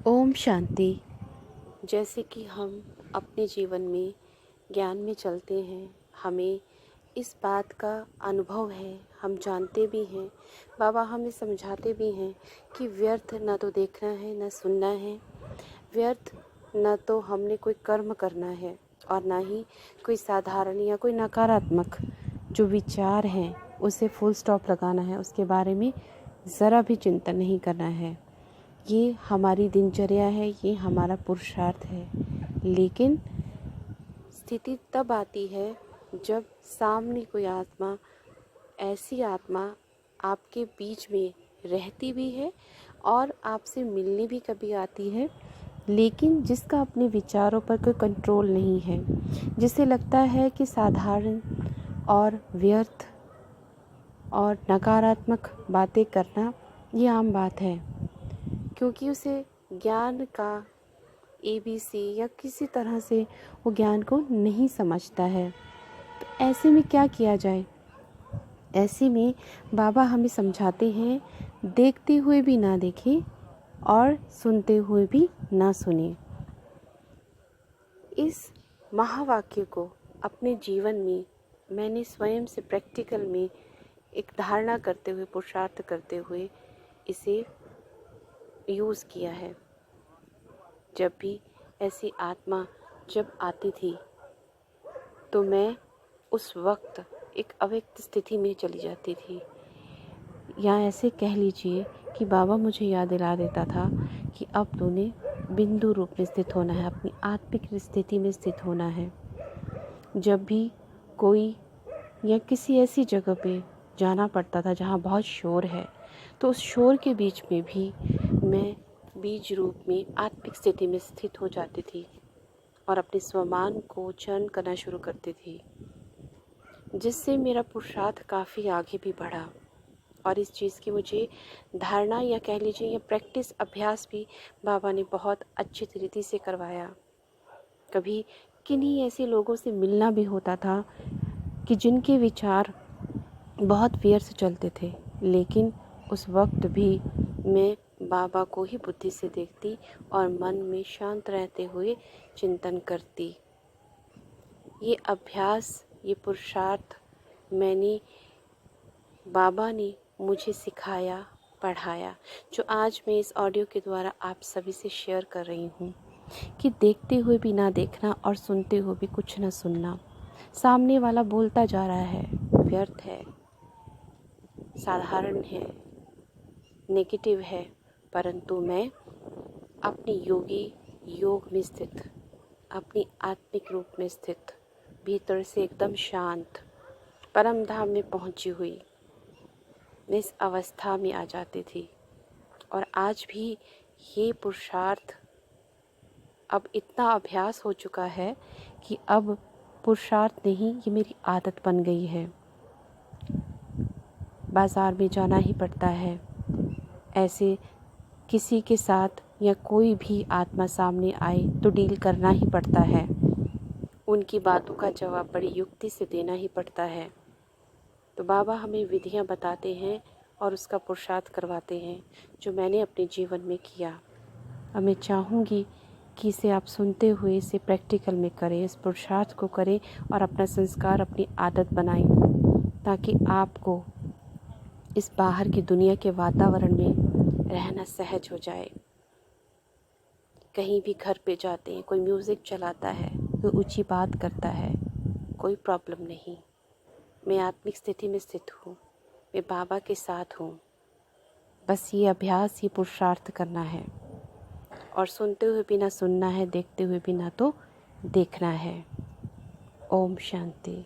ओम शांति। जैसे कि हम अपने जीवन में ज्ञान में चलते हैं, हमें इस बात का अनुभव है, हम जानते भी हैं, बाबा हमें समझाते भी हैं कि व्यर्थ ना तो देखना है ना सुनना है, व्यर्थ ना तो हमने कोई कर्म करना है और ना ही कोई साधारण या कोई नकारात्मक जो विचार हैं उसे फुल स्टॉप लगाना है, उसके बारे में ज़रा भी चिंतन नहीं करना है। ये हमारी दिनचर्या है, ये हमारा पुरुषार्थ है। लेकिन स्थिति तब आती है जब सामने कोई आत्मा, ऐसी आत्मा आपके बीच में रहती भी है और आपसे मिलने भी कभी आती है, लेकिन जिसका अपने विचारों पर कोई कंट्रोल नहीं है, जिसे लगता है कि साधारण और व्यर्थ और नकारात्मक बातें करना ये आम बात है, क्योंकि उसे ज्ञान का ABC या किसी तरह से वो ज्ञान को नहीं समझता है। तो ऐसे में क्या किया जाए? ऐसे में बाबा हमें समझाते हैं, देखते हुए भी ना देखें और सुनते हुए भी ना सुने। इस महावाक्य को अपने जीवन में मैंने स्वयं से प्रैक्टिकल में एक धारणा करते हुए, पुरुषार्थ करते हुए इसे यूज़ किया है। जब भी ऐसी आत्मा जब आती थी तो मैं उस वक्त एक अव्यक्त स्थिति में चली जाती थी, या ऐसे कह लीजिए कि बाबा मुझे याद दिला देता था कि अब तूने बिंदु रूप में स्थित होना है, अपनी आत्मिक स्थिति में स्थित होना है। जब भी कोई या किसी ऐसी जगह पे जाना पड़ता था जहाँ बहुत शोर है, तो उस शोर के बीच में भी मैं बीज रूप में आत्मिक स्थिति में स्थित हो जाती थी और अपने स्वमान को उच्चारण करना शुरू करती थी, जिससे मेरा पुरुषार्थ काफ़ी आगे भी बढ़ा। और इस चीज़ की मुझे धारणा या कह लीजिए या प्रैक्टिस, अभ्यास भी बाबा ने बहुत अच्छी तरीके से करवाया। कभी किन्हीं ऐसे लोगों से मिलना भी होता था कि जिनके विचार बहुत व्यर्थ चलते थे, लेकिन उस वक्त भी मैं बाबा को ही बुद्धि से देखती और मन में शांत रहते हुए चिंतन करती। ये अभ्यास, ये पुरुषार्थ बाबा ने मुझे सिखाया, पढ़ाया, जो आज मैं इस ऑडियो के द्वारा आप सभी से शेयर कर रही हूँ कि देखते हुए भी ना देखना और सुनते हुए भी कुछ ना सुनना। सामने वाला बोलता जा रहा है, व्यर्थ है, साधारण है, नेगेटिव है, परंतु मैं अपनी योग में स्थित, अपनी आत्मिक रूप में स्थित, भीतर से एकदम शांत, परम धाम में पहुंची हुई मैं इस अवस्था में आ जाती थी। और आज भी ये पुरुषार्थ अब इतना अभ्यास हो चुका है कि अब पुरुषार्थ नहीं, ये मेरी आदत बन गई है। बाज़ार में जाना ही पड़ता है, ऐसे किसी के साथ या कोई भी आत्मा सामने आए तो डील करना ही पड़ता है, उनकी बातों का जवाब बड़ी युक्ति से देना ही पड़ता है। तो बाबा हमें विधियां बताते हैं और उसका पुरुषार्थ करवाते हैं, जो मैंने अपने जीवन में किया। और मैं चाहूँगी कि इसे आप सुनते हुए इसे प्रैक्टिकल में करें, इस पुरुषार्थ को करें और अपना संस्कार, अपनी आदत बनाएं, ताकि आपको इस बाहर की दुनिया के वातावरण में रहना सहज हो जाए। कहीं भी घर पे जाते हैं, कोई म्यूज़िक चलाता है, कोई ऊंची बात करता है, कोई प्रॉब्लम नहीं। मैं आत्मिक स्थिति में स्थित हूँ, मैं बाबा के साथ हूँ। बस ये अभ्यास, ये पुरुषार्थ करना है और सुनते हुए भी ना सुनना है, देखते हुए भी ना तो देखना है। ओम शांति।